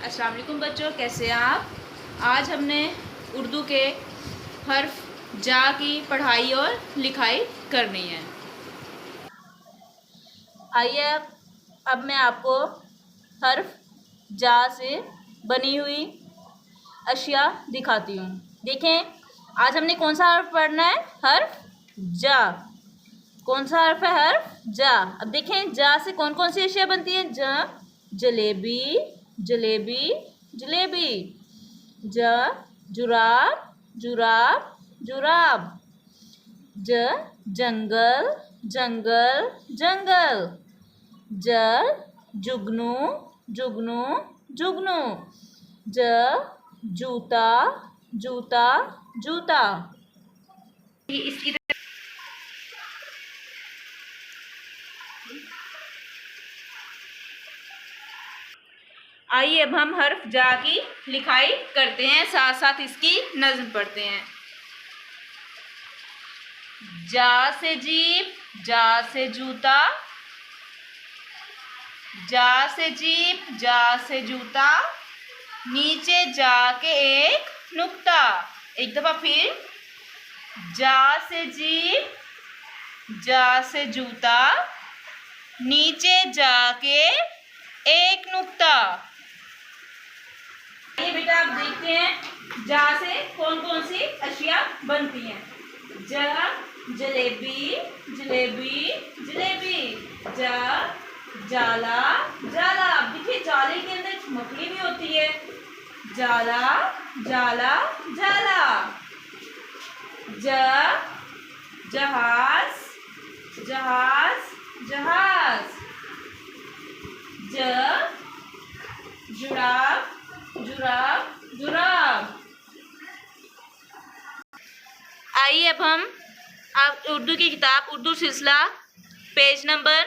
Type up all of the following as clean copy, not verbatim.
अस्सलाम वालेकुम बच्चों, कैसे हैं आप। आज हमने उर्दू के हर्फ जा की पढ़ाई और लिखाई करनी है। आइए अब मैं आपको हर्फ जा से बनी हुई अशिया दिखाती हूँ। देखें, आज हमने कौन सा हर्फ पढ़ना है? हर्फ जा। कौन सा हर्फ है? हर्फ जा। अब देखें, जा से कौन कौन सी अशिया बनती है? जलेबी, जलेबी, जलेबी। जुराब, जुराब, जुराब। जंगल, जंगल, जंगल। जुगनू, जुगनू, जुगनू। जूता, जूता, जूता। इसकी आइए अब हम हर्फ जा की लिखाई करते हैं, साथ साथ इसकी नज़्म पढ़ते हैं। जा से जीप, जा से जूता। जा से जीप, जा से जूता। नीचे जा के एक नुक्ता। एक दफा फिर। जा से जीप, जा से जूता। नीचे जाके एक नुक्ता। ये बेटा आप देखते हैं जा से कौन कौन सी अशिया बनती हैं। जलेबी, जलेबी, जलेबी। जाला, जाला। अब देखिए, जाले के अंदर मकड़ी भी होती है। जाला, जाला, जाला। जहाज, जहाज, जहाज। जुराब, जुराब, जुराब। आइए अब हम आप उर्दू की किताब उर्दू सिलसिला पेज नंबर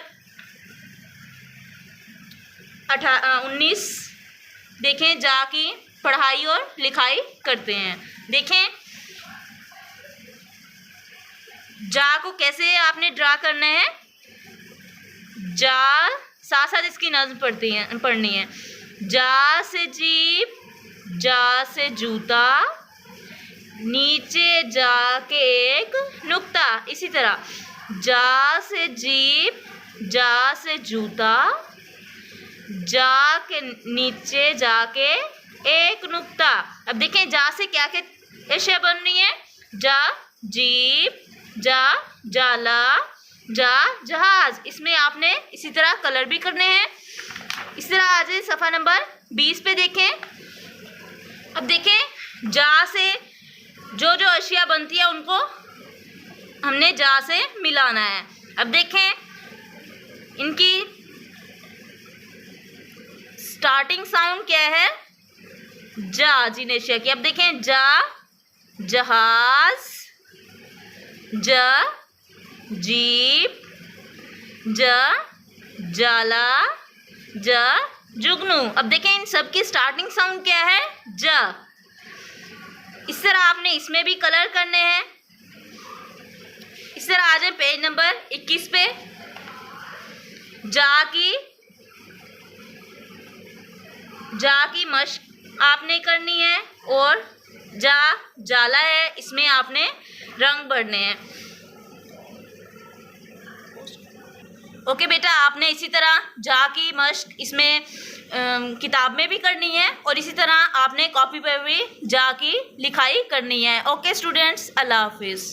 19 देखें, जा की पढ़ाई और लिखाई करते हैं। देखें, जा को कैसे आपने ड्रा करना है। जा साथ साथ इसकी नज़्म पढ़नी है। जा से जीप, जा से जूता। नीचे जाके एक नुक्ता। इसी तरह जा से जीप, जा से जूता। जा के नीचे जाके एक नुक्ता। अब देखें, जा से क्या क्या अशिया बन रही है। जा जीप, जा जाला, जा जहाज। इसमें आपने इसी तरह कलर भी करने हैं। इस तरह आ जाए सफ़ा नंबर 20 पे देखें। अब देखें, जा से जो जो अशिया बनती है उनको हमने जा से मिलाना है। अब देखें, इनकी स्टार्टिंग साउंड क्या है? जा जिन अशिया की। अब देखें, जा जहाज, जीप, जाला, जुगनू। अब देखें, इन सब की स्टार्टिंग साउंड क्या है? ज। इस तरह आपने इसमें भी कलर करने हैं। इस तरह आ जाए पेज नंबर 21 पे। जा की मश्क आपने करनी है और जाला है, इसमें आपने रंग भरने हैं। ओके बेटा, आपने इसी तरह जा की मश्क इसमें किताब में भी करनी है और इसी तरह आपने कॉपी पर भी जा की लिखाई करनी है। ओके स्टूडेंट्स, अल्लाह हाफिज़।